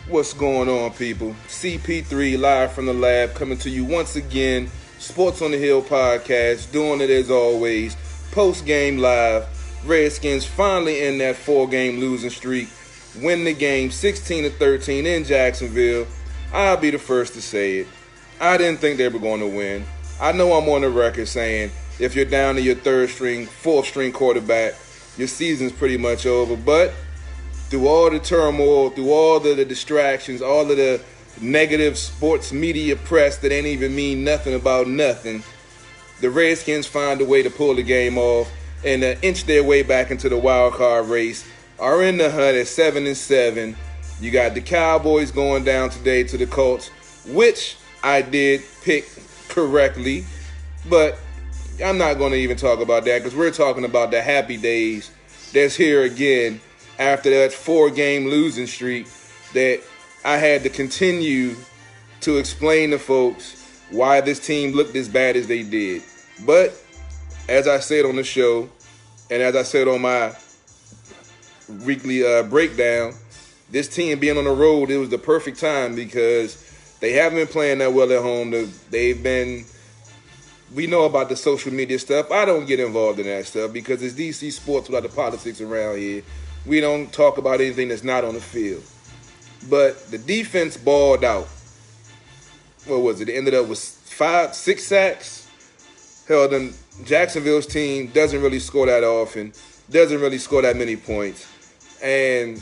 What's going on, people? CP3 live from the lab coming to you once again. Sports on the Hill podcast, doing it as always. Post game live. Redskins finally in that 4-game losing streak. Win the game 16-13 in Jacksonville. I'll be the first to say it. I didn't think they were going to win. I know I'm on the record saying if you're down to your third string, fourth string quarterback, your season's pretty much over. But through all the turmoil, through all the distractions, all of the negative sports media press that ain't even mean nothing about nothing, the Redskins find a way to pull the game off and inch their way back into the wild card race. Are in the hunt at 7-7. You got the Cowboys going down today to the Colts, which I did pick correctly, but I'm not going to even talk about that because we're talking about the happy days that's here again after that 4-game losing streak that I had to continue to explain to folks why this team looked as bad as they did. But as I said on the show, and as I said on my weekly breakdown, this team being on the road, it was the perfect time because they haven't been playing that well at home. We know about the social media stuff. I don't get involved in that stuff because it's DC sports without the politics around here. We don't talk about anything that's not on the field. But the defense balled out. What was it? It ended up with 6 sacks. Hell, then Jacksonville's team doesn't really score that often, doesn't really score that many points. And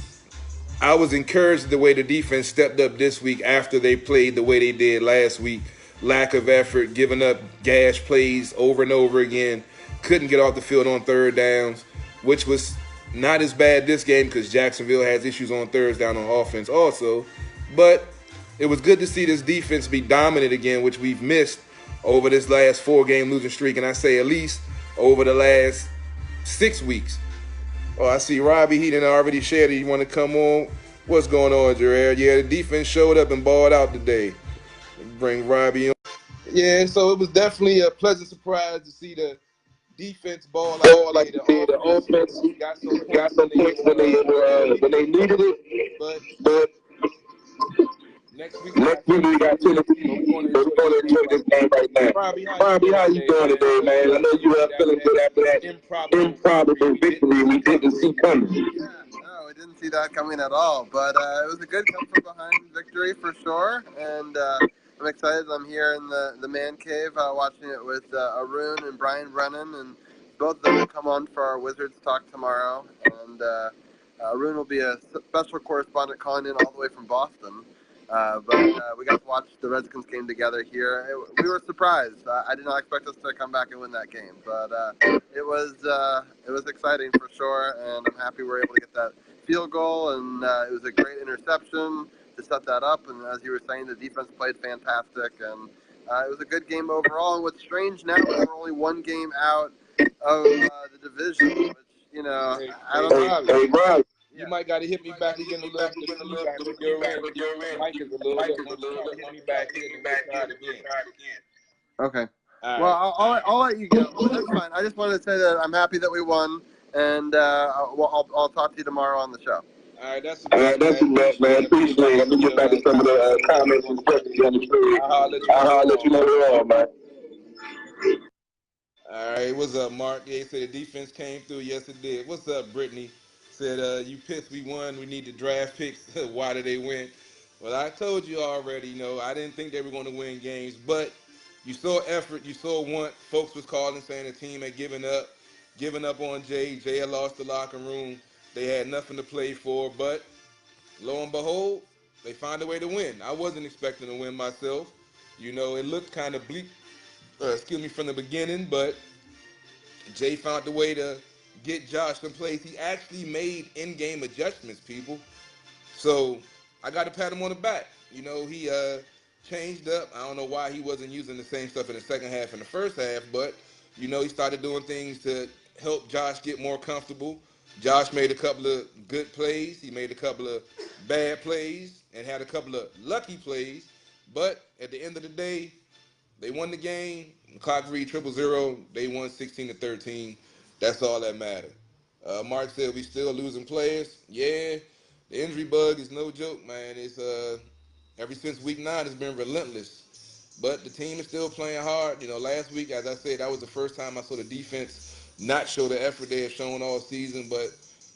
I was encouraged the way the defense stepped up this week after they played the way they did last week. Lack of effort, giving up gash plays over and over again. Couldn't get off the field on third downs, which was not as bad this game because Jacksonville has issues on third down on offense also. But it was good to see this defense be dominant again, which we've missed over this last 4-game losing streak. And I say at least over the last 6 weeks. Oh, I see Robbie. He didn't already shared it. You want to come on? What's going on, Jared? Yeah, the defense showed up and balled out today. Bring Robbie on. Yeah, so it was definitely a pleasant surprise to see the defense ball out. The offense got some points when they needed it. But next week we got Tennessee. We're going to enjoy this game right now. Robbie, how you doing today, man? I know you are feeling good after that improbable victory we didn't see coming. Yeah, no, we didn't see that coming at all. But it was a good come from behind victory for sure. And I'm excited. I'm here in the man cave watching it with Arun and Brian Brennan. And both of them will come on for our Wizards talk tomorrow. And Arun will be a special correspondent calling in all the way from Boston. But we got to watch the Redskins game together here. We were surprised. I did not expect us to come back and win that game, but it was exciting for sure, and I'm happy we were able to get that field goal, and it was a great interception to set that up. And as you were saying, the defense played fantastic, and it was a good game overall. And what's strange now is we're only 1 game out of the division, which I don't know. Hey, Rob. You might got to hit me back again a little bit. Your mic is a little bit. Hit me back again. Okay. Well, I'll let you go. But that's fine. I just wanted to say that I'm happy that we won, and I'll talk to you tomorrow on the show. All right, that's the best, man. Appreciate it. Let me get back to some of the comments and questions on the street. I'll let you know they're on, man. All right, what's up, Mark? Yeah, he said the defense came through. Yes, it did. What's up, Brittany? Said, you pissed we won. We need the draft picks. Why did they win? Well, I told you already, I didn't think they were going to win games, but you saw effort. You saw want. Folks was calling saying the team had given up on Jay. Jay had lost the locker room. They had nothing to play for, but lo and behold, they found a way to win. I wasn't expecting to win myself. It looked kind of bleak, from the beginning, but Jay found a way to get Josh in place. He actually made in-game adjustments, people. So I got to pat him on the back. He changed up. I don't know why he wasn't using the same stuff in the second half and the first half, but, he started doing things to help Josh get more comfortable. Josh made a couple of good plays. He made a couple of bad plays and had a couple of lucky plays. But at the end of the day, they won the game. The clock read 0-0. They won 16-13. That's all that mattered. Mark said we still losing players. Yeah, The injury bug is no joke, man. It's ever since week 9, it's been relentless. But the team is still playing hard. Last week, as I said, that was the first time I saw the defense not show the effort they have shown all season. But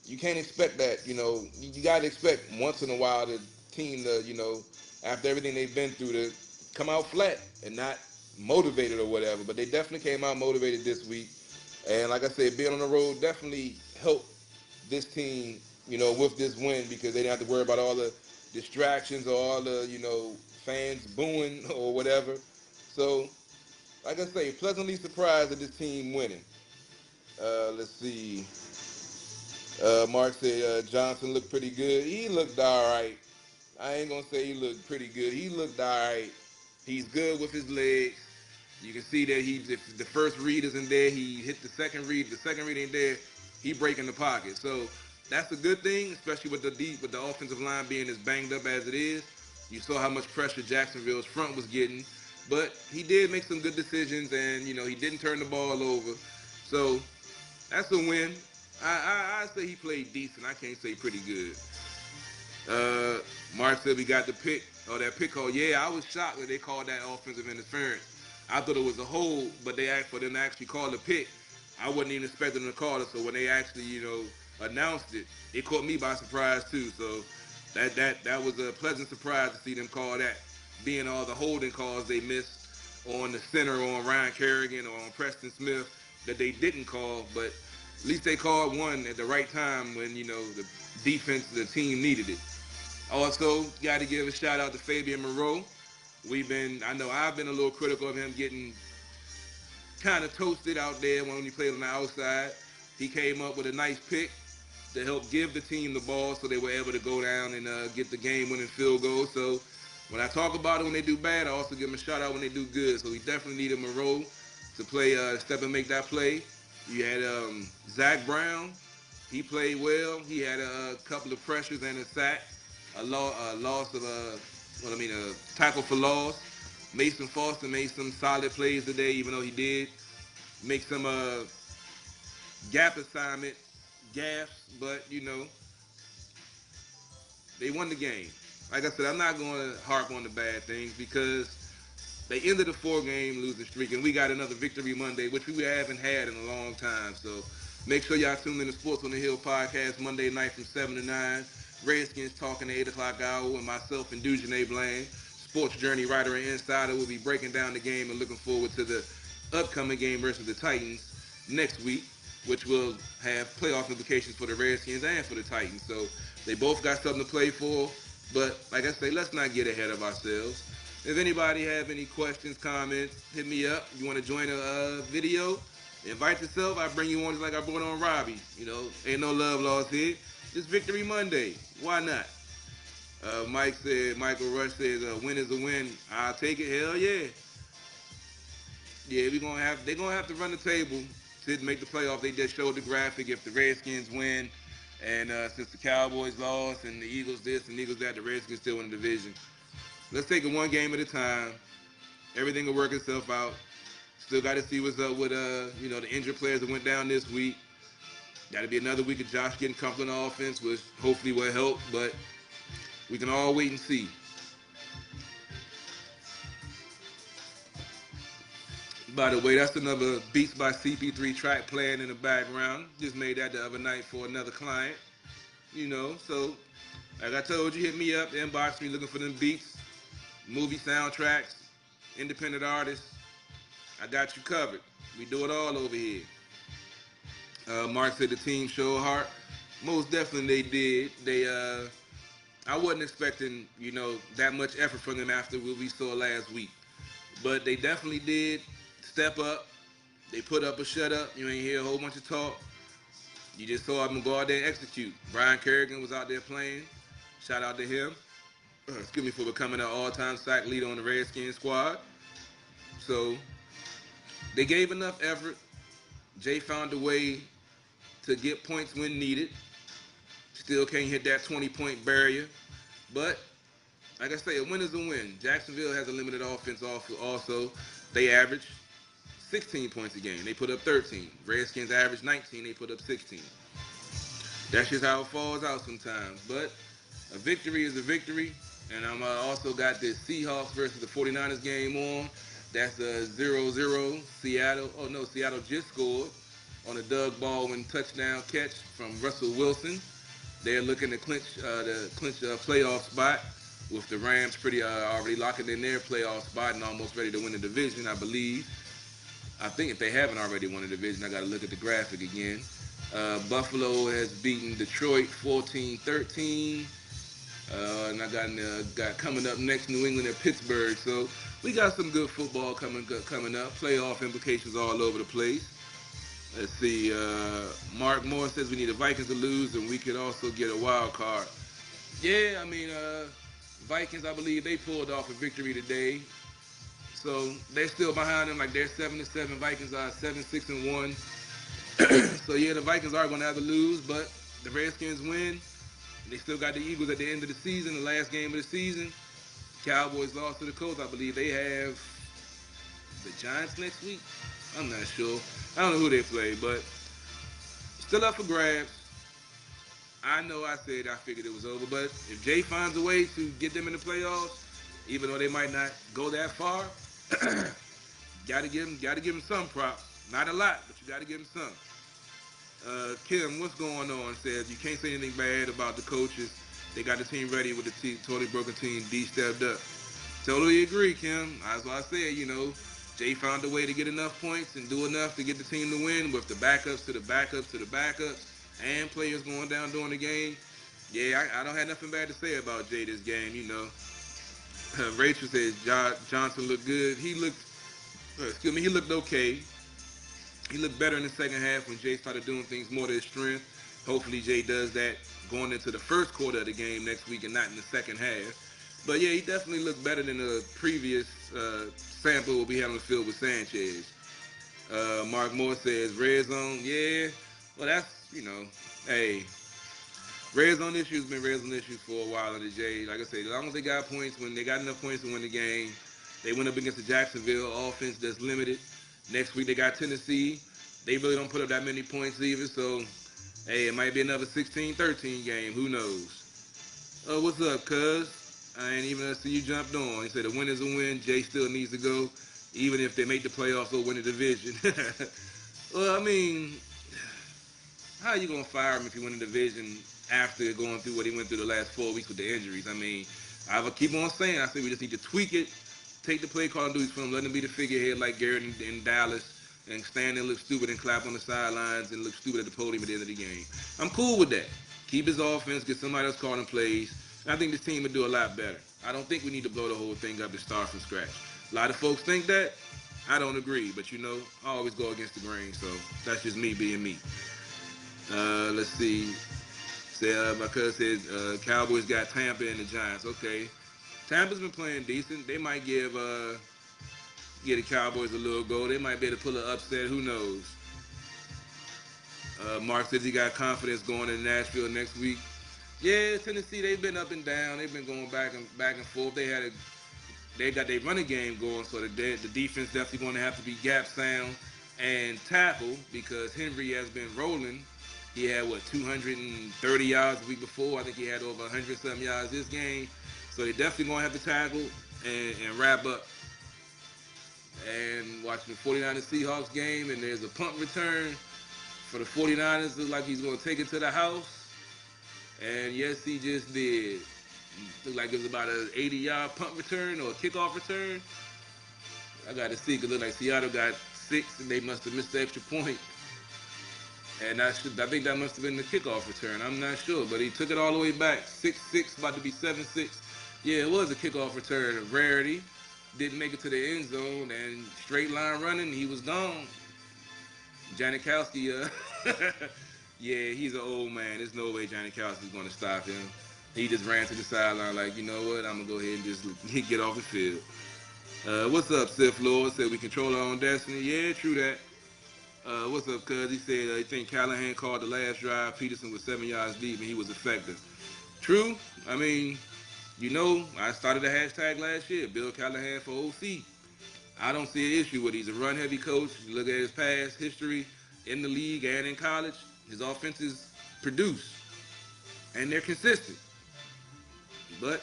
you can't expect that. You got to expect once in a while the team to, after everything they've been through, to come out flat and not motivated or whatever. But they definitely came out motivated this week. And like I said, being on the road definitely helped this team, with this win because they didn't have to worry about all the distractions or all the, fans booing or whatever. So, like I say, pleasantly surprised at this team winning. Let's see. Mark said Johnson looked pretty good. He looked all right. I ain't gonna say he looked pretty good. He looked all right. He's good with his legs. You can see that if the first read isn't there, he hit the second read. The second read ain't there, he breaking the pocket. So that's a good thing, especially with the offensive line being as banged up as it is. You saw how much pressure Jacksonville's front was getting, but he did make some good decisions, and he didn't turn the ball over. So that's a win. I say he played decent. I can't say pretty good. Mark said we got the pick, or that pick call. Yeah, I was shocked that they called that offensive interference. I thought it was a hold, but they asked for them to actually call the pick. I wasn't even expecting them to call it, so when they actually, announced it, it caught me by surprise too. So that was a pleasant surprise to see them call that, being all the holding calls they missed on the center, on Ryan Kerrigan, or on Preston Smith that they didn't call, but at least they called one at the right time when the defense, the team needed it. Also, got to give a shout out to Fabian Moreau. I know I've been a little critical of him getting kind of toasted out there when he played on the outside. He came up with a nice pick to help give the team the ball so they were able to go down and get the game-winning field goal. So when I talk about it when they do bad, I also give them a shout out when they do good. So we definitely needed Moreau to play, step and make that play. You had Zach Brown. He played well. He had a couple of pressures and a sack, a loss of a tackle for loss. Mason Foster made some solid plays today, even though he did make some gap assignment gaffes, but they won the game. Like I said, I'm not going to harp on the bad things because they ended the 4-game losing streak, and we got another Victory Monday, which we haven't had in a long time. So make sure y'all tune in to Sports on the Hill podcast Monday night from 7 to 9. Redskins talking the 8 o'clock hour with myself and Dujane Blaine. Sports Journey writer and insider will be breaking down the game and looking forward to the upcoming game versus the Titans next week, which will have playoff implications for the Redskins and for the Titans. So they both got something to play for. But like I say, let's not get ahead of ourselves. If anybody have any questions, comments, hit me up. If you want to join a video, invite yourself. I bring you on just like I brought on Robbie. Ain't no love lost here. It's Victory Monday. Why not? Michael Rush says, win is a win. I'll take it. Hell yeah. Yeah, they're gonna have to run the table to make the playoff. They just showed the graphic. If the Redskins win, and since the Cowboys lost and the Eagles this and the Eagles that, the Redskins still in the division. Let's take it one game at a time. Everything will work itself out. Still got to see what's up with the injured players that went down this week. Got to be another week of Josh getting comfortable in offense, which hopefully will help. But we can all wait and see. By the way, that's another Beats by CP3 track playing in the background. Just made that the other night for another client. So like I told you, hit me up, inbox me looking for them beats, movie soundtracks, independent artists. I got you covered. We do it all over here. Mark said the team showed heart. Most definitely they did. I wasn't expecting, that much effort from them after what we saw last week. But they definitely did step up. They put up a shut up. You ain't hear a whole bunch of talk. You just saw them go out there and execute. Brian Kerrigan was out there playing. Shout out to him. Excuse me, for becoming an all-time sack leader on the Redskins squad. So they gave enough effort. Jay found a way to get points when needed. Still can't hit that 20-point barrier. But, like I say, a win is a win. Jacksonville has a limited offense also. They average 16 points a game. They put up 13. Redskins average 19. They put up 16. That's just how it falls out sometimes. But A victory is a victory. And I'm also got the Seahawks versus the 49ers game on. That's a 0-0 Seattle. Oh no, Seattle just scored on a Doug Baldwin touchdown catch from Russell Wilson. They're looking to clinch a playoff spot with the Rams pretty already locking in their playoff spot and almost ready to win the division, I believe. I think if they haven't already won the division, I got to look at the graphic again. Buffalo has beaten Detroit 14-13. And I got coming up next New England and Pittsburgh. So we got some good football coming up. Playoff implications all over the place. Let's see. Mark Moore says we need the Vikings to lose, and we could also get a wild card. Yeah, I mean, Vikings. I believe they pulled off a victory today, so they're still behind them. Like they're 7-7. Vikings are 7-6-1. So yeah, the Vikings are going to have to lose, but the Redskins win. They still got the Eagles at the end of the season, the last game of the season. Cowboys lost to the Colts. I believe they have the Giants next week. I'm not sure. I don't know who they play, but still up for grabs. I know I figured it was over, but if Jay finds a way to get them in the playoffs, even though they might not go that far, gotta give him some props. Not a lot, but you gotta give him some. Kim, what's going on? Says you can't say anything bad about the coaches. They got the team ready with the totally broken team. D stepped up. Totally agree, Kim. That's why I said, Jay found a way to get enough points and do enough to get the team to win with the backups to the backups to the backups and players going down during the game. Yeah, I don't have nothing bad to say about Jay this game. Rachel says Johnson looked good. He looked okay. He looked better in the second half when Jay started doing things more to his strength. Hopefully Jay does that going into the first quarter of the game next week and not in the second half. But yeah, he definitely looked better than the previous sample we'll be having the field with Sanchez. Mark Moore says red zone. Yeah, well that's hey, red zone issues been red zone issues for a while under Jay. Like I said, as long as they got points, when they got enough points to win the game, they went up against the Jacksonville offense that's limited. Next week they got Tennessee. They really don't put up that many points either, so hey, it might be another 16-13 game. Who knows? What's up, cuz? I ain't even see you jumped on. He said a win is a win. Jay still needs to go, even if they make the playoffs or win the division. Well, I mean, how are you gonna fire him if you win the division after going through what he went through the last 4 weeks with the injuries? I mean, I will keep on saying. I say we just need to tweak it, take the play calling duties from him, let him be the figurehead like Garrett in Dallas, and stand there and look stupid and clap on the sidelines and look stupid at the podium at the end of the game. I'm cool with that. Keep his offense, get somebody else calling plays. And I think this team would do a lot better. I don't think we need to blow the whole thing up and start from scratch. A lot of folks think that. I don't agree, but I always go against the grain, so that's just me being me. Let's see. My cousin said Cowboys got Tampa and the Giants. Okay. Tampa's been playing decent. They might give the Cowboys a little go. They might be able to pull an upset. Who knows? Mark says he got confidence going in Nashville next week. Yeah, Tennessee, they've been up and down. They've been going back and forth. They got their running game going, so the defense definitely going to have to be gap sound and tackle because Henry has been rolling. He had 230 yards the week before. I think he had over 100-something yards this game. So they definitely going to have to tackle and wrap up. And watching the 49ers Seahawks game, and there's a punt return for the 49ers. Looks like he's going to take it to the house. And yes, he just did. Looked like it was about an 80-yard punt return or a kickoff return. I got to see because it looked like Seattle got 6, and they must have missed the extra point. And I think that must have been the kickoff return. I'm not sure, but he took it all the way back. 6-6, about to be 7-6. Yeah, it was a kickoff return, a rarity. Didn't make it to the end zone, and straight line running, he was gone. Janikowski, yeah, he's an old man. There's no way Janikowski's going to stop him. He just ran to the sideline like, you know what, I'm going to go ahead and just get off the field. What's up, Sith Lord? Said we control our own destiny. Yeah, true that. What's up, cuz? He said he think Callahan called the last drive. Peterson was 7 yards deep, and he was effective. True. I mean, I started a hashtag last year, Bill Callahan for OC. I don't see an issue with it. He's a run-heavy coach. You look at his past history in the league and in college, his offenses produce, and they're consistent. But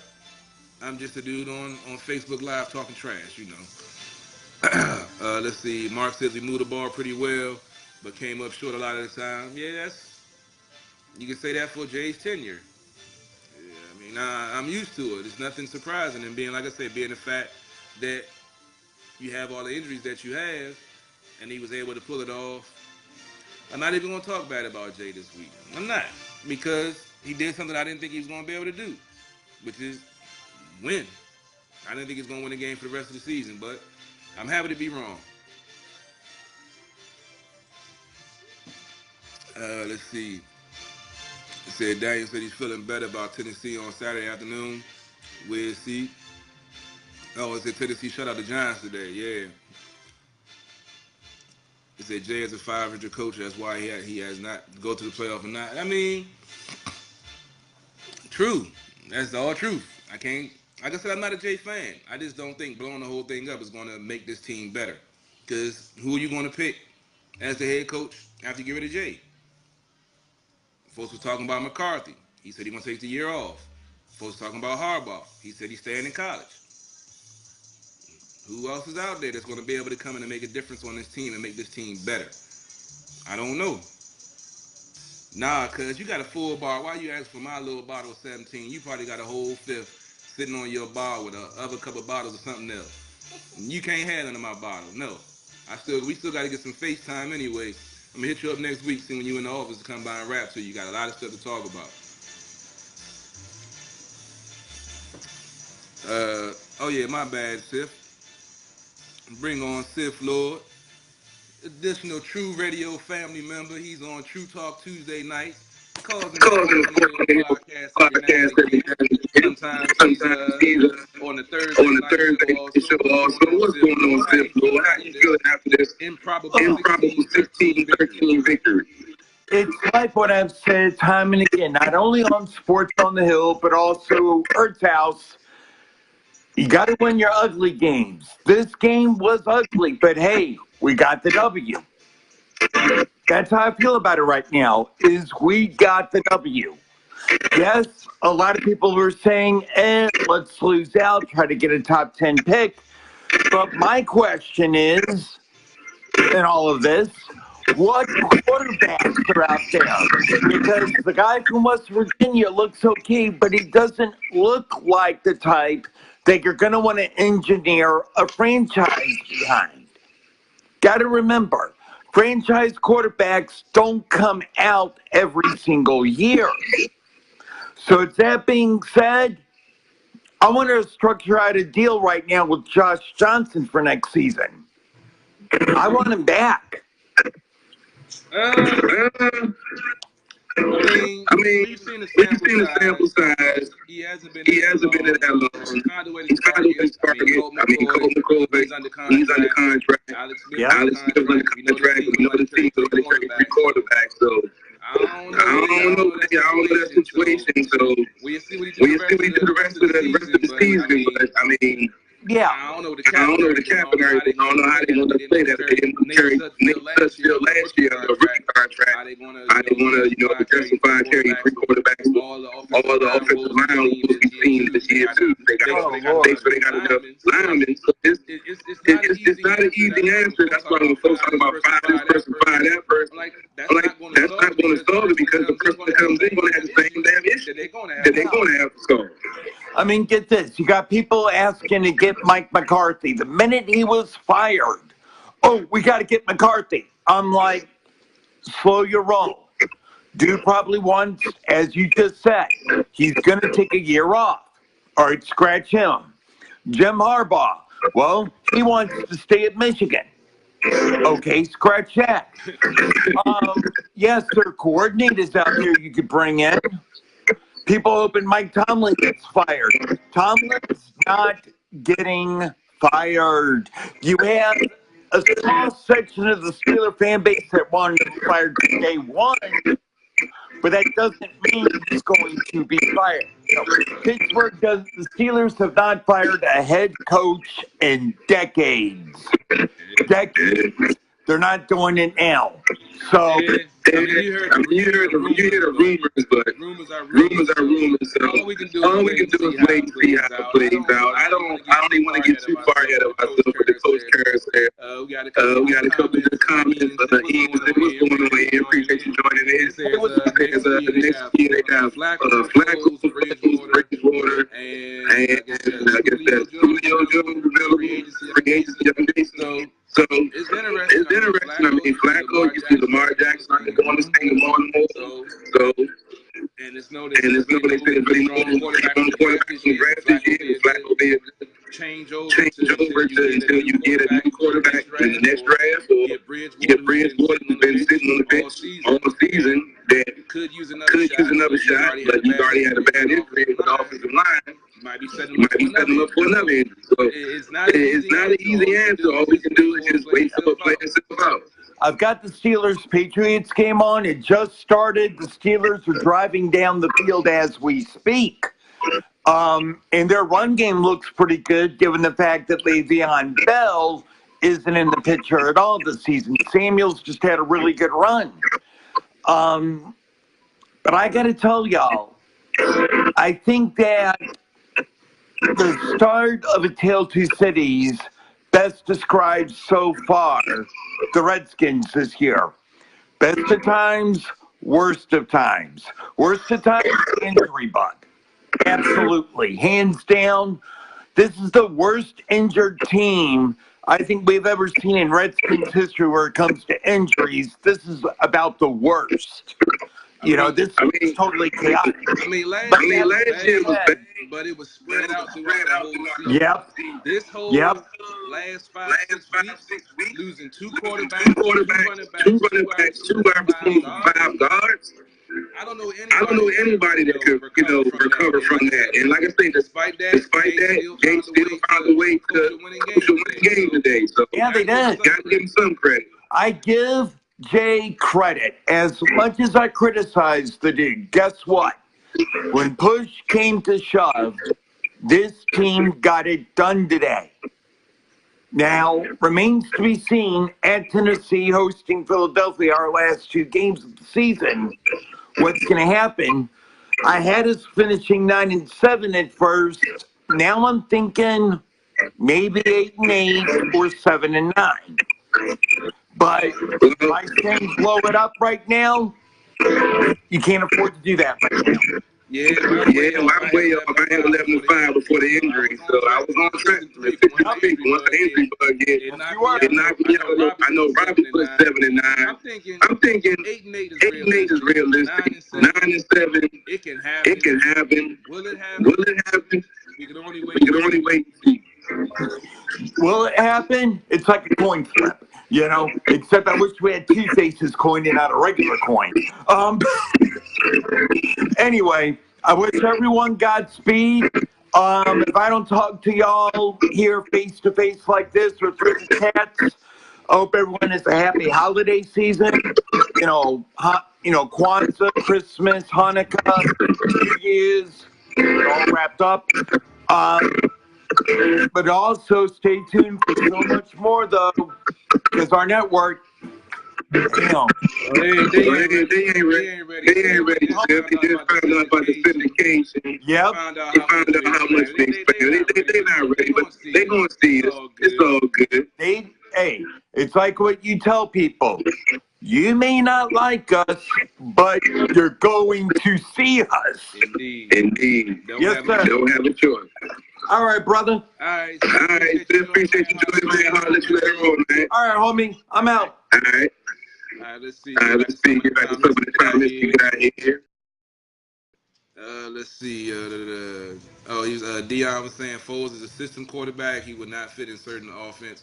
I'm just a dude on Facebook Live talking trash, you know. Let's see. Mark says we moved the ball pretty well, but came up short a lot of the time. Yeah, you can say that for Jay's tenure. Yeah, I mean, I'm used to it. It's nothing surprising, and being like I said, being the fact that you have all the injuries that you have, and he was able to pull it off. I'm not even gonna talk bad about Jay this week. I'm not, because he did something I didn't think he was gonna be able to do, which is win. I didn't think he was gonna win the game for the rest of the season, but I'm happy to be wrong. Let's see. It said Daniel said he's feeling better about Tennessee on Saturday afternoon. We'll see. Oh, it said Tennessee shut out the Giants today. Yeah. It said Jay is a 500 coach. That's why he has not go to the playoff or not. I mean, true. That's all truth. I can't. Like I said, I'm not a Jay fan. I just don't think blowing the whole thing up is going to make this team better. Because who are you going to pick as the head coach after you get rid of Jay? Folks was talking about McCarthy. He said he going to take the year off. Folks talking about Harbaugh. He said he's staying in college. Who else is out there that's going to be able to come in and make a difference on this team and make this team better? I don't know. Nah, cuz you got a full bar. Why you ask for my little bottle of 17? You probably got a whole fifth sitting on your bar with a other couple bottles of something else. You can't have none of my bottle. No. We still got to get some FaceTime anyway. I'm going to hit you up next week, see when you in the office to come by and rap to you. You got a lot of stuff to talk about. Oh yeah, my bad, Sif. Bring on Sif Lord. Additional True Radio family member. He's on True Talk Tuesday nights. Causing a podcast every now and again. Sometimes he's on the Thursday show also. What's going on, Sif Lord? How you feeling after this improbable 16-13 victory? It's like what I've said time and again, not only on Sports on the Hill, but also Earth's House. You got to win your ugly games. This game was ugly, but hey, we got the W. That's how I feel about it right now, is we got the W. Yes, a lot of people were saying, let's lose out, try to get a top 10 pick. But my question is, in all of this, what quarterbacks are out there? Because the guy from West Virginia looks okay, but he doesn't look like the type that you're going to want to engineer a franchise behind. Got to remember, franchise quarterbacks don't come out every single year. So that being said, I want to structure out a deal right now with Josh Johnson for next season. I want him back. I mean, we've seen the sample size. He hasn't been in that long. He's kind of with his target. I mean, Colt McCoy, he's under contract. Alex Smith under contract. We know the team is going to trade three quarterbacks. So I don't know that situation. So we'll see what he do the rest of the season. But I mean. Yeah. I don't know the cap and everything. I don't know how they're going to play that. They didn't carry Nick Sudfeld last year on the rookie contract. How they want to, justify carrying three quarterbacks. All the offensive line will be seen this year, too. They got enough linemen. So it's not an easy answer. That's why when folks talk about fire this person, fire that person, I'm like, that's not going to solve it, because the person that comes in going to have the same damn issue that they're going to have to solve. I mean, get this. You got people asking to get Mike McCarthy. The minute he was fired, we got to get McCarthy. I'm like, slow your roll. Dude probably wants, as you just said, he's going to take a year off. All right, scratch him. Jim Harbaugh, well, he wants to stay at Michigan. Okay, scratch that. Yes, there are coordinators out there you could bring in. People hoping Mike Tomlin gets fired. Tomlin's not getting fired. You have a small section of the Steeler fan base that wanted to be fired day one, but that doesn't mean he's going to be fired. The Steelers have not fired a head coach in decades. They're not doing it now. So Yeah, I mean, you heard the rumors, but rumors are rumors. So All we can do all is we can do is wait and see how it plays out. I don't even want to get too far ahead of ourselves. But the coach Kerr said, we got a couple good comments. Ian, what's going on here? Appreciate you joining in. He says next year they have Flacco, Flacco, Bridgewater, Bridgewater, and and I guess that Julio Jones available free agency. So it's interesting. I mean, Flacco, you see Lamar Jackson going to stay in Baltimore. So, And it's no, they say and it's it's really really strong quarterback strong quarterback this year. draft this year. Flacco be able to Change over change over until you get a new quarterback in the next draft, or get Bridgewater, who's been sitting on the bench all season, that could use could use another shot, but you've already had a bad injury with the offensive line. Might be setting Might be setting them up for another injury. So it's not an easy answer. All we can do is just wait for it to play itself out. I've got the Steelers-Patriots game on. It just started. The Steelers are driving down the field as we speak. And their run game looks pretty good, given the fact that Le'Veon Bell isn't in the picture at all this season. Samuels just had a really good run. But I got to tell y'all, I think that the start of A Tale of Two Cities best describes so far the Redskins this year. Best of times, worst of times. Worst of times, injury bug. Absolutely. Hands down, this is the worst injured team I think we've ever seen in Redskins history where it comes to injuries. This is about the worst. This is totally chaotic. I mean, last year was bad, but it was spread out throughout the whole season. Yep. This whole last 5-6 weeks, losing two quarterbacks, two running backs, two wide receivers, 5 guards. I don't know anybody that could recover from that. And like I say, despite that, Gates still found a way to win a game today. So yeah, they did. Got to give him some credit. I give Jay credit. As much as I criticize the dude, guess what? When push came to shove, this team got it done today. Now, remains to be seen at Tennessee hosting Philadelphia, our last 2 games of the season, what's going to happen. I had us finishing 9-7 at first. Now I'm thinking maybe 8-8 or 7-9. But if I say blow it up right now, you can't afford to do that right now. Yeah, I'm way up. I had 11-5 before the injury, so I was on track. Once the injury bug hit, it knocked me out. I know Robbie put 7-9. I'm thinking 8-8 is realistic. 9-7, it can happen. Will it happen? We can only wait and see. Will it happen? It's like a coin flip, except I wish we had 2 faces coin and not a regular coin. Anyway, I wish everyone Godspeed. If I don't talk to y'all here face to face like this or through the chats, I hope everyone has a happy holiday season. Kwanzaa, Christmas, Hanukkah, New Year's, all wrapped up. But also stay tuned for so much more, though, because our network, They ain't ready. They just found out about the syndication. Yep. They found out how much they spend. They're not ready, but they're going to see us. It's all good. Hey, it's like what you tell people. You may not like us, but you're going to see us. Indeed. Yes, sir. Don't have a choice. All right, brother. All right. Appreciate you doing it, man. I'll let you later on, man. All right, homie. I'm out. All right. Let's see. Get back to some of the comments you got here. Let's see. Dion was saying Foles is a system quarterback. He would not fit in certain offense.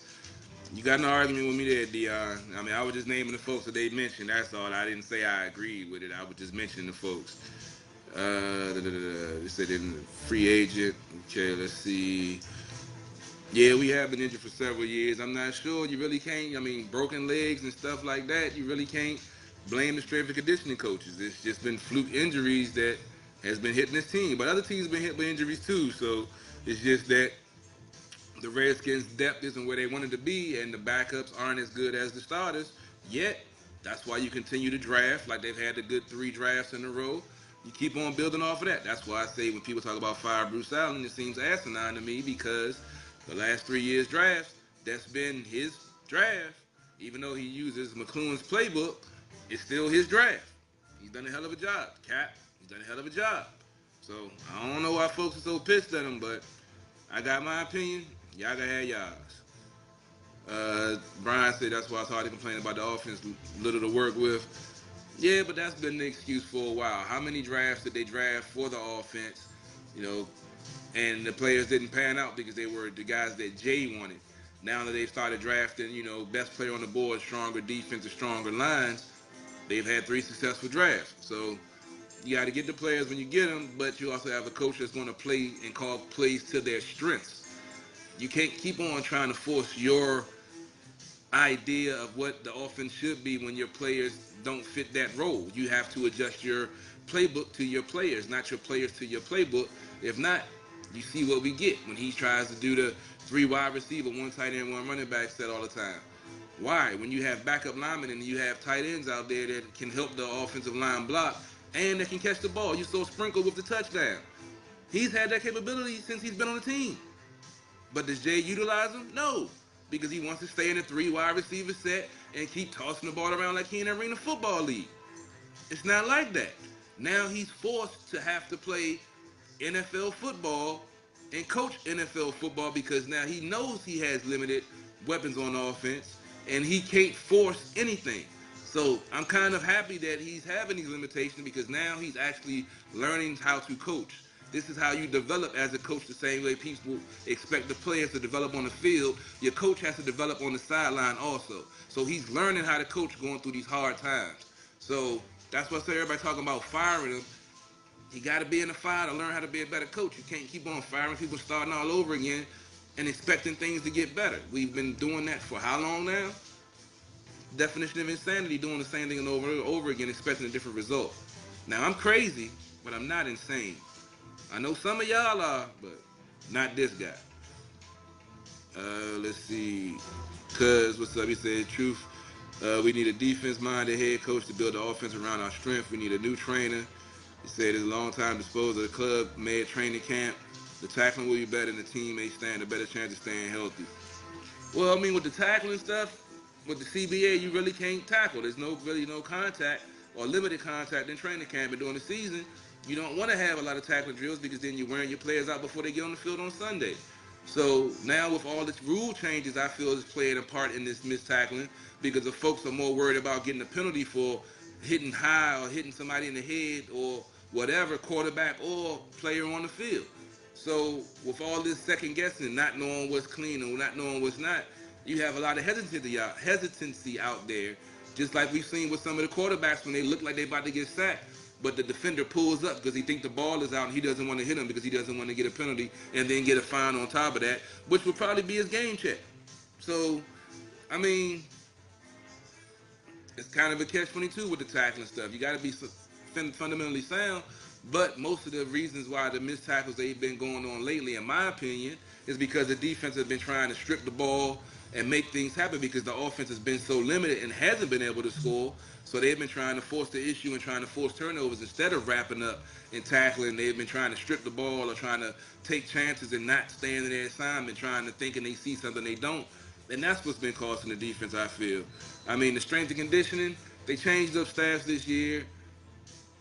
You got no argument with me there, Dion. I mean, I was just naming the folks that they mentioned. That's all. I didn't say I agreed with it. I was just mentioning the folks. They said in free agent. Okay, let's see. Yeah, we have been injured for several years. I'm not sure. You really can't. I mean, broken legs and stuff like that. You really can't blame the strength and conditioning coaches. It's just been fluke injuries that has been hitting this team. But other teams have been hit with injuries too. So it's just that The Redskins' depth isn't where they wanted to be, and the backups aren't as good as the starters. Yet, that's why you continue to draft, like they've had the good 3 drafts in a row. You keep on building off of that. That's why I say when people talk about fire Bruce Allen, it seems asinine to me because the last 3 years drafts, that's been his draft. Even though he uses McLuhan's playbook, it's still his draft. He's done a hell of a job. Cap, he's done a hell of a job. So I don't know why folks are so pissed at him, but I got my opinion. Y'all gotta have y'all's. Brian said that's why it's hard to complain about the offense, little to work with. Yeah, but that's been the excuse for a while. How many drafts did they draft for the offense? You know, and the players didn't pan out because they were the guys that Jay wanted. Now that they've started drafting, best player on the board, stronger defense, stronger lines, they've had 3 successful drafts. So you got to get the players when you get them, but you also have a coach that's going to play and call plays to their strengths. You can't keep on trying to force your idea of what the offense should be when your players don't fit that role. You have to adjust your playbook to your players, not your players to your playbook. If not, you see what we get when he tries to do the 3 wide receiver, 1 tight end, 1 running back set all the time. Why? When you have backup linemen and you have tight ends out there that can help the offensive line block and that can catch the ball, you so sprinkled with the touchdown. He's had that capability since he's been on the team. But does Jay utilize him? No, because he wants to stay in a 3 wide receiver set and keep tossing the ball around like he in the Arena Football League. It's not like that. Now he's forced to have to play NFL football and coach NFL football because now he knows he has limited weapons on offense and he can't force anything. So I'm kind of happy that he's having these limitations because now he's actually learning how to coach. This is how you develop as a coach the same way people expect the players to develop on the field. Your coach has to develop on the sideline also. So he's learning how to coach going through these hard times. So that's why I say everybody talking about firing him. You got to be in the fire to learn how to be a better coach. You can't keep on firing people, starting all over again, and expecting things to get better. We've been doing that for how long now? Definition of insanity, doing the same thing over and over again, expecting a different result. Now, I'm crazy, but I'm not insane. I know some of y'all are, but not this guy. Let's see. Cuz, what's up? He said, truth. We need a defense-minded head coach to build the offense around our strength. We need a new trainer. He said it's a long time disposal of the club made training camp. The tackling will be better and the team may stand a better chance of staying healthy. Well, I mean, with the tackling stuff, with the CBA, you really can't tackle. There's really no contact or limited contact in training camp. And during the season, you don't want to have a lot of tackling drills because then you're wearing your players out before they get on the field on Sunday. So now with all these rule changes, I feel is playing a part in this missed tackling because the folks are more worried about getting a penalty for hitting high or hitting somebody in the head or whatever, quarterback or player on the field. So with all this second guessing, not knowing what's clean or not knowing what's not, you have a lot of hesitancy out there. Just like we've seen with some of the quarterbacks when they look like they're about to get sacked, but the defender pulls up because he thinks the ball is out and he doesn't want to hit him because he doesn't want to get a penalty and then get a fine on top of that, which would probably be his game check. So, I mean, it's kind of a catch-22 with the tackling stuff. You got to be fundamentally sound, but most of the reasons why the missed tackles they've been going on lately, in my opinion, is because the defense has been trying to strip the ball and make things happen because the offense has been so limited and hasn't been able to score. So they've been trying to force the issue and trying to force turnovers instead of wrapping up and tackling. They've been trying to strip the ball or trying to take chances and not staying in their assignment, trying to think and they see something they don't. And that's what's been costing the defense, I feel. I mean, the strength and conditioning, they changed up staffs this year.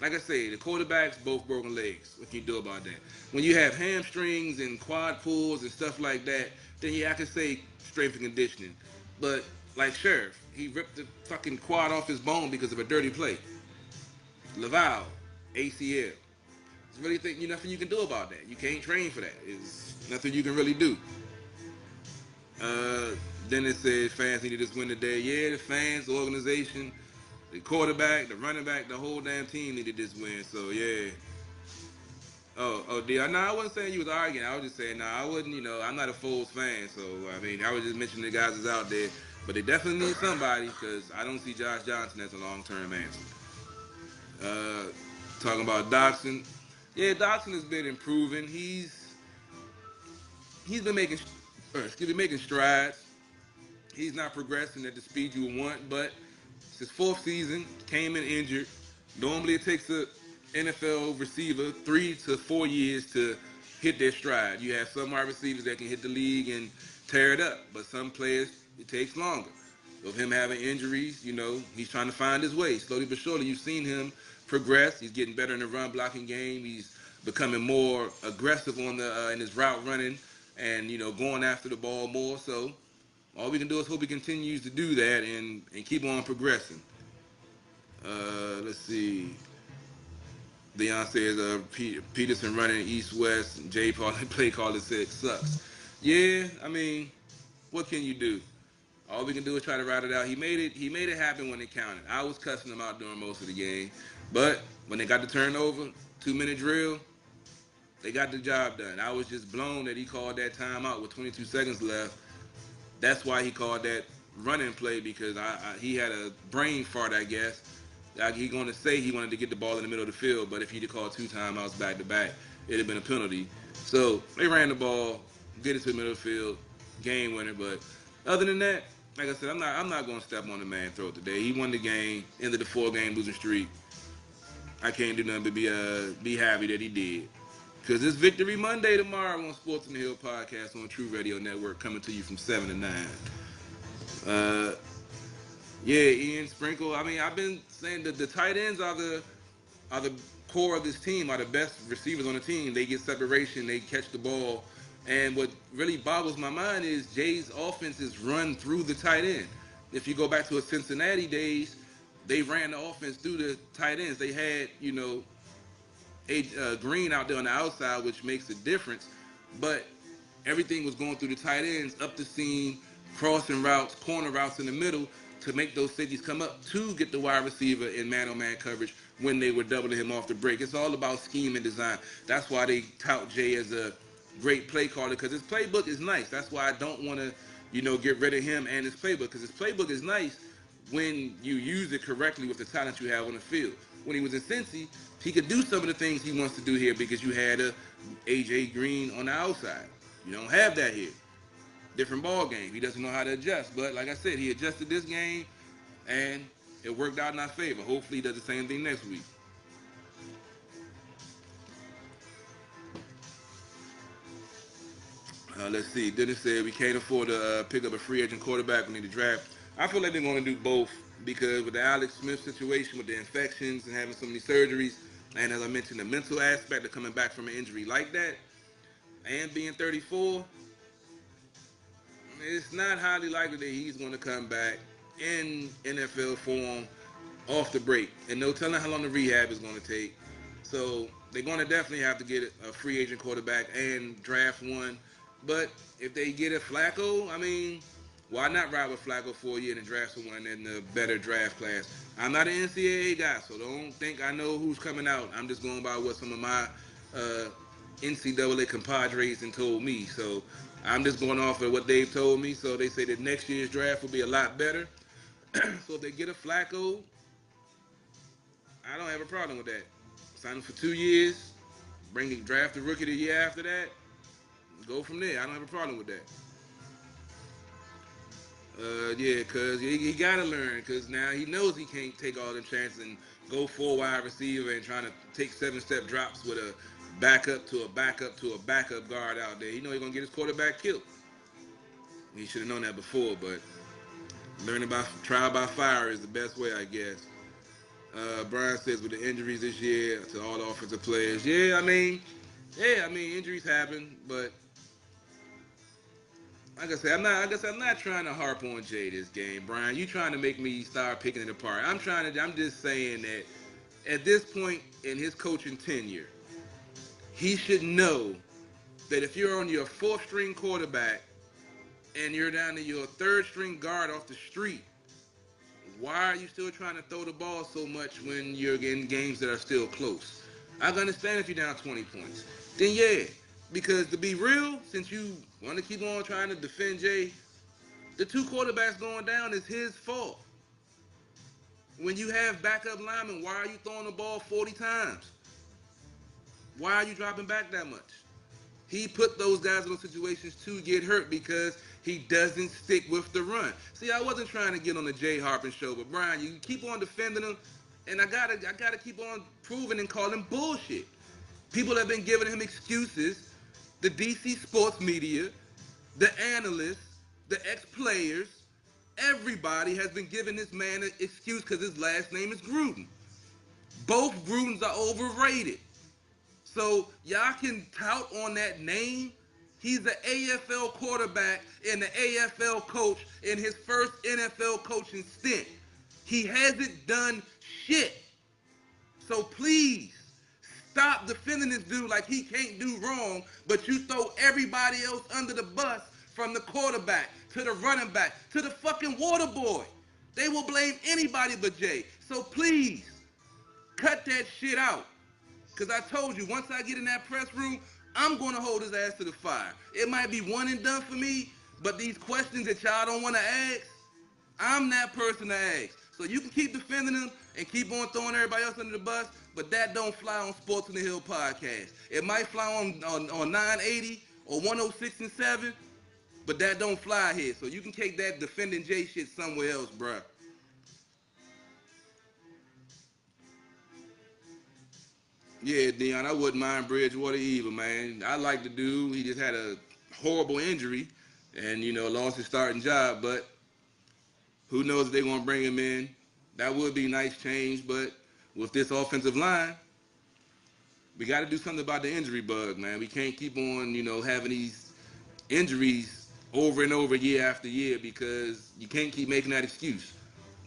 Like I say, the quarterbacks both broken legs. What can you do about that? When you have hamstrings and quad pulls and stuff like that, then yeah, I can say strength and conditioning. But like Sheriff, he ripped the fucking quad off his bone because of a dirty play. Laval, ACL. There's really nothing you can do about that. You can't train for that. It's nothing you can really do. Uh, then it said fans need to just win today. Yeah, the fans, the organization, the quarterback, the running back, the whole damn team needed this win. So yeah. Dear. No, I wasn't saying you was arguing. I was just saying, I wouldn't. I'm not a Foles fan, so I mean, I was just mentioning the guys that's out there. But they definitely need somebody because I don't see Josh Johnson as a long-term answer. Uh, Talking about Dotson, yeah, Dotson has been improving. He's been making excuse me, making strides. He's not progressing at the speed you would want, but it's his fourth season, came in injured. Normally it takes a NFL receiver 3 to 4 years to hit their stride. You have some wide receivers that can hit the league and tear it up, but some players it takes longer. With him having injuries, he's trying to find his way. Slowly but surely, you've seen him progress. He's getting better in the run blocking game. He's becoming more aggressive on the in his route running and going after the ball more. So all we can do is hope he continues to do that and keep on progressing. Let's see. Deion says Peterson running east-west. Jay Paul play caller said sucks. Yeah, I mean, what can you do? All we can do is try to ride it out. He made it happen when it counted. I was cussing him out during most of the game. But when they got the turnover, 2-minute drill, they got the job done. I was just blown that he called that timeout with 22 seconds left. That's why he called that running play because he had a brain fart, I guess. Like he going to say he wanted to get the ball in the middle of the field, but if he'd have called 2 timeouts back to back, it'd have been a penalty. So they ran the ball, get it to the middle of the field, game winner. But other than that, like I said, I'm not going to step on the man's throat today. He won the game, ended the 4-game losing streak. I can't do nothing but be happy that he did. Because it's Victory Monday tomorrow on Sports on the Hill podcast on True Radio Network, coming to you from 7 to 9. Yeah, Ian Sprinkle. I mean, I've been saying that the tight ends are the core of this team, are the best receivers on the team. They get separation, they catch the ball. And what really boggles my mind is Jay's offense is run through the tight end. If you go back to his Cincinnati days, they ran the offense through the tight ends. They had, Green out there on the outside, which makes a difference. But everything was going through the tight ends, up the seam, crossing routes, corner routes in the middle to make those safeties come up to get the wide receiver in man-on-man coverage when they were doubling him off the break. It's all about scheme and design. That's why they tout Jay as a great play caller, because his playbook is nice. That's why I don't want to, get rid of him and his playbook, because his playbook is nice when you use it correctly with the talent you have on the field. When he was in Cincy, he could do some of the things he wants to do here because you had a AJ Green on the outside. You don't have that here. Different ball game. He doesn't know how to adjust. But like I said, he adjusted this game and it worked out in our favor. Hopefully he does the same thing next week. Let's see. Dennis said we can't afford to pick up a free agent quarterback. We need to draft. I feel like they're going to do both because with the Alex Smith situation, with the infections and having so many surgeries, and as I mentioned, the mental aspect of coming back from an injury like that, and being 34, it's not highly likely that he's going to come back in NFL form off the break. And no telling how long the rehab is going to take. So they're going to definitely have to get a free agent quarterback and draft one. But if they get a Flacco, I mean, why not ride with Flacco for a year and draft someone in the better draft class? I'm not an NCAA guy, so don't think I know who's coming out. I'm just going by what some of my uh, NCAA compadres and told me. So I'm just going off of what they've told me. So they say that next year's draft will be a lot better. So if they get a Flacco, I don't have a problem with that. Sign him for 2 years, draft the rookie the year after that, go from there. I don't have a problem with that. Yeah, because he got to learn, because now he knows he can't take all them chances and go full wide receiver and trying to take 7-step drops with a backup to a backup to a backup guard out there. He know he's going to get his quarterback killed. He should have known that before, but learning by trial by fire is the best way, I guess. Brian says with the injuries this year to all the offensive players. Yeah, I mean, injuries happen, but I'm not trying to harp on Jay this game, Brian. You trying to make me start picking it apart. I'm just saying that at this point in his coaching tenure, he should know that if you're on your fourth string quarterback and you're down to your third string guard off the street, why are you still trying to throw the ball so much when you're getting games that are still close? I can understand if you're down 20 points. Then yeah, because to be real, since you want to keep on trying to defend Jay, the 2 quarterbacks going down is his fault. When you have backup linemen, why are you throwing the ball 40 times? Why are you dropping back that much? He put those guys in those situations to get hurt because he doesn't stick with the run. See, I wasn't trying to get on the Jay Harper show, but Brian, you keep on defending him, and I gotta keep on proving and calling bullshit. People have been giving him excuses. The DC sports media, the analysts, the ex-players, everybody has been giving this man an excuse because his last name is Gruden. Both Grudens are overrated. So y'all can tout on that name. He's an AFL quarterback and the AFL coach in his first NFL coaching stint. He hasn't done shit. So please stop defending this dude like he can't do wrong, but you throw everybody else under the bus from the quarterback to the running back to the fucking water boy. They will blame anybody but Jay. So please cut that shit out. Because I told you, once I get in that press room, I'm going to hold his ass to the fire. It might be one and done for me, but these questions that y'all don't want to ask, I'm that person to ask. So you can keep defending him and keep on throwing everybody else under the bus, but that don't fly on Sports on the Hill podcast. It might fly on 980 or 106 and 7, but that don't fly here. So you can take that defending Jay shit somewhere else, bruh. Yeah, Dion, I wouldn't mind Bridgewater either, man. I like the dude. He just had a horrible injury and, lost his starting job. But who knows if they're going to bring him in. That would be a nice change. But with this offensive line, we got to do something about the injury bug, man. We can't keep on, having these injuries over and over year after year because you can't keep making that excuse.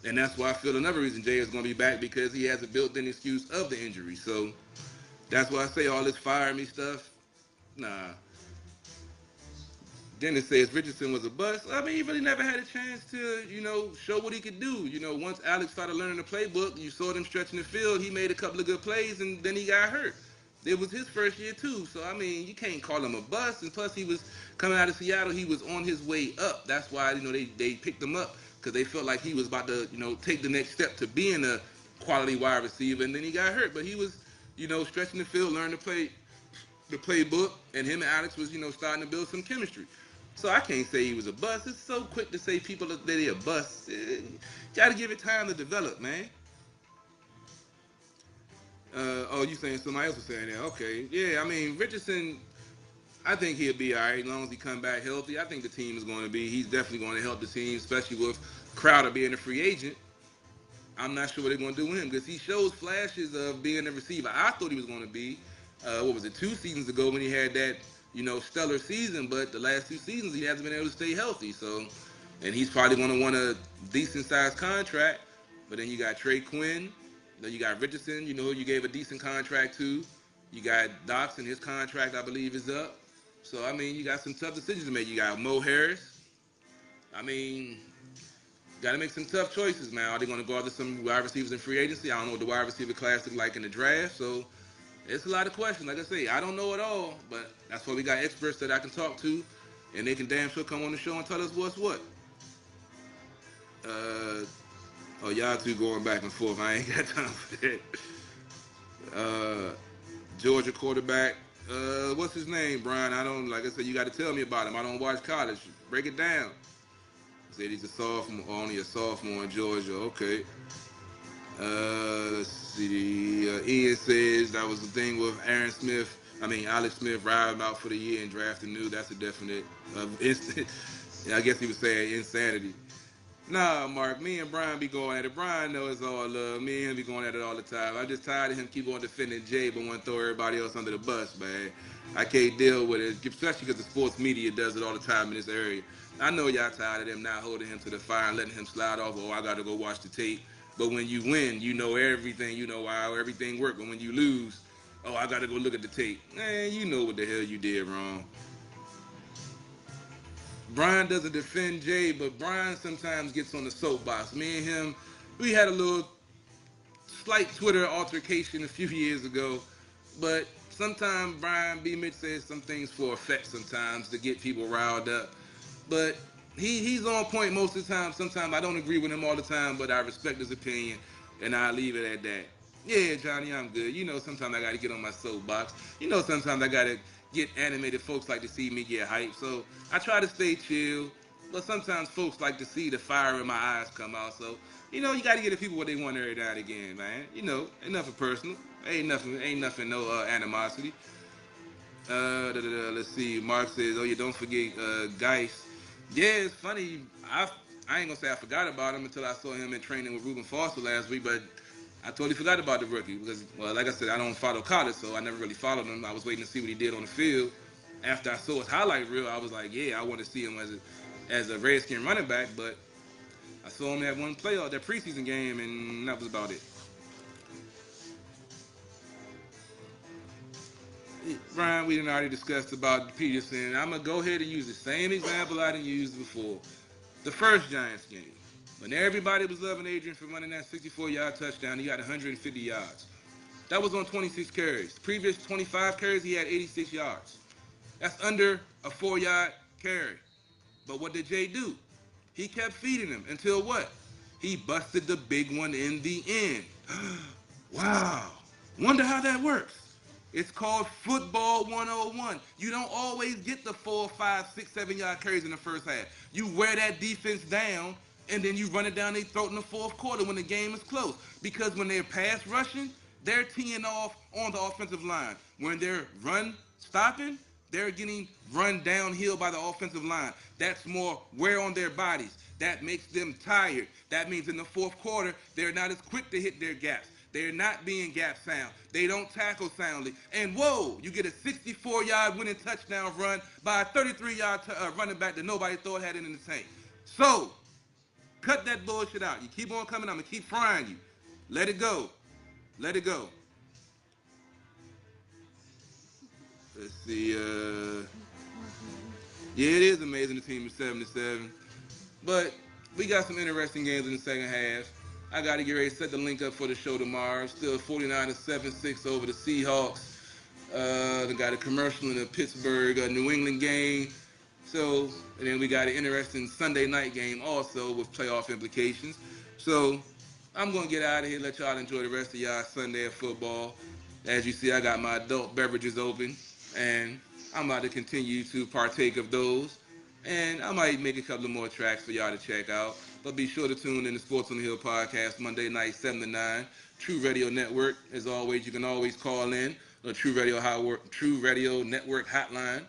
And that's why I feel another reason Jay is going to be back because he has a built-in excuse of the injury. So that's why I say all this fire me stuff. Nah. Dennis says Richardson was a bust. I mean, he really never had a chance to, show what he could do. Once Alex started learning the playbook, you saw them stretching the field. He made a couple of good plays, and then he got hurt. It was his first year, too. So, I mean, you can't call him a bust. And plus, he was coming out of Seattle. He was on his way up. That's why, they picked him up because they felt like he was about to, take the next step to being a quality wide receiver. And then he got hurt. But he was, stretching the field, learning to play the playbook, and him and Alex was, starting to build some chemistry. So I can't say he was a bust. It's so quick to say people that they're a bust. Got to give it time to develop, man. Oh, you saying somebody else was saying that? Okay, yeah. I mean, Richardson, I think he'll be all right as long as he come back healthy. I think the team is going to be. He's definitely going to help the team, especially with Crowder being a free agent. I'm not sure what they're going to do with him because he shows flashes of being a receiver. I thought he was going to be, 2 seasons ago when he had that, stellar season, but the last 2 seasons he hasn't been able to stay healthy. So, and he's probably going to want a decent sized contract. But then you got Trey Quinn, you got Richardson, who you gave a decent contract to. You got Dox, and his contract I believe is up. So I mean, you got some tough decisions to make. You got Mo Harris. I mean, got to make some tough choices, man. Are they going to go after some wide receivers in free agency? I don't know what the wide receiver class look like in the draft. So it's a lot of questions. Like I say, I don't know it all, but that's why we got experts that I can talk to, and they can damn sure come on the show and tell us what's what. Y'all two going back and forth. I ain't got time for that. Georgia quarterback. What's his name, Brian? I don't, like I said, you got to tell me about him. I don't watch college. Break it down. Said he's a sophomore, only a sophomore in Georgia. Okay. Let's see. Ian says that was the thing with Alex Smith riding out for the year and drafting new. That's a definite instant. I guess he was saying insanity. Nah, Mark, me and Brian be going at it. Brian knows all love. Me and him be going at it all the time. I'm just tired of him keep on defending Jay, but want to throw everybody else under the bus, man. I can't deal with it, especially because the sports media does it all the time in this area. I know y'all tired of them not holding him to the fire and letting him slide off. Oh, I got to go watch the tape. But when you win, you know everything. You know how everything works. But when you lose, oh, I got to go look at the tape. Man, you know what the hell you did wrong. Brian doesn't defend Jay, but Brian sometimes gets on the soapbox. Me and him, we had a little slight Twitter altercation a few years ago, but sometimes Brian B. Mitch says some things for effect sometimes to get people riled up. But he's on point most of the time. Sometimes I don't agree with him all the time, but I respect his opinion, and I leave it at that. Yeah, Johnny, I'm good. Sometimes I got to get on my soapbox. Sometimes I got to get animated. Folks like to see me get hyped. So I try to stay chill. But sometimes folks like to see the fire in my eyes come out. So, you got to give the people what they want every now and again, man. Ain't nothing personal. Ain't nothing, no animosity. Let's see. Mark says, "Oh, you don't forget Geis." Yeah, it's funny. I ain't gonna say I forgot about him until I saw him in training with Ruben Foster last week, but I totally forgot about the rookie because, well, like I said, I don't follow college, so I never really followed him. I was waiting to see what he did on the field. After I saw his highlight reel, I was like, yeah, I want to see him as a Redskin running back, but I saw him at one playoff, that preseason game, and that was about it. Brian, we didn't already discussed about Peterson. I'm gonna go ahead and use the same example I didn't use before. The first Giants game, when everybody was loving Adrian for running that 64-yard touchdown, he got 150 yards. That was on 26 carries. The previous 25 carries, he had 86 yards. That's under a 4-yard carry. But what did Jay do? He kept feeding him until what? He busted the big one in the end. Wow. Wonder how that works. It's called football 101. You don't always get the 4, 5, 6, 7-yard carries in the first half. You wear that defense down, and then you run it down their throat in the fourth quarter when the game is close. Because when they're pass rushing, they're teeing off on the offensive line. When they're run stopping, they're getting run downhill by the offensive line. That's more wear on their bodies. That makes them tired. That means in the fourth quarter, they're not as quick to hit their gaps. They're not being gap sound. They don't tackle soundly. And whoa, you get a 64-yard winning touchdown run by a 33-yard running back that nobody thought had it in the tank. So, cut that bullshit out. You keep on coming, I'm going to keep frying you. Let it go. Let it go. Let's see. Yeah, it is amazing the team is 7-7. But we got some interesting games in the second half. I got to get ready to set the link up for the show tomorrow. Still 49-7-6 over the Seahawks. They got a commercial in the Pittsburgh, New England game. So, and then we got an interesting Sunday night game also with playoff implications. So, I'm going to get out of here, let y'all enjoy the rest of y'all Sunday of football. As you see, I got my adult beverages open, and I'm about to continue to partake of those. And I might make a couple of more tracks for y'all to check out. But be sure to tune in to Sports on the Hill podcast Monday night, 7 to 9. True Radio Network. As always, you can always call in the True Radio Network hotline,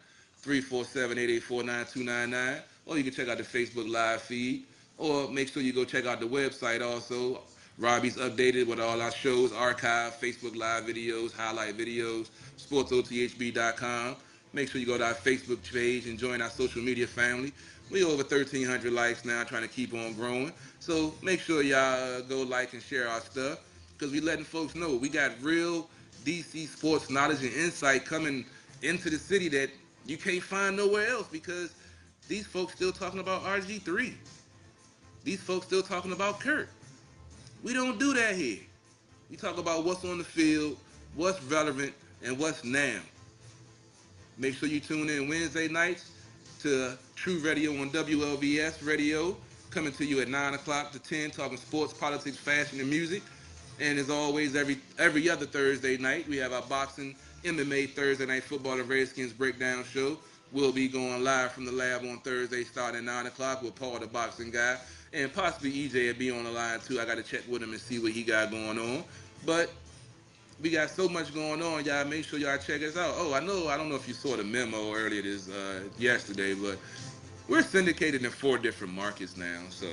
347-884-9299. Or you can check out the Facebook live feed. Or make sure you go check out the website also. Robbie's updated with all our shows, archive, Facebook live videos, highlight videos, SportsOTHP.com. Make sure you go to our Facebook page and join our social media family. We over 1,300 likes now, trying to keep on growing. So make sure y'all go like and share our stuff, because we letting folks know we got real DC sports knowledge and insight coming into the city that you can't find nowhere else, because these folks still talking about RG3. These folks still talking about Kurt. We don't do that here. We talk about what's on the field, what's relevant, and what's now. Make sure you tune in Wednesday nights to True Radio on WLVS Radio, coming to you at 9 o'clock to 10, talking sports, politics, fashion, and music. And as always, every other Thursday night, we have our boxing, MMA, Thursday Night Football, and Redskins breakdown show. We'll be going live from the lab on Thursday starting at 9 o'clock with Paul, the boxing guy. And possibly EJ will be on the line too. I got to check with him and see what he got going on. But we got so much going on, y'all. Make sure y'all check us out. Oh, I don't know if you saw the memo earlier yesterday, but we're syndicated in 4 different markets now. So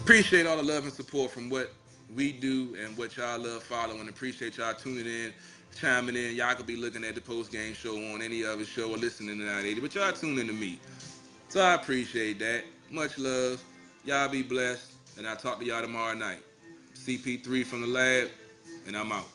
appreciate all the love and support from what we do and what y'all love following. Appreciate y'all tuning in, chiming in. Y'all could be looking at the post-game show on any other show or listening to 980, but y'all tune in to me. So I appreciate that. Much love. Y'all be blessed, and I'll talk to y'all tomorrow night. CP3 from the lab, and I'm out.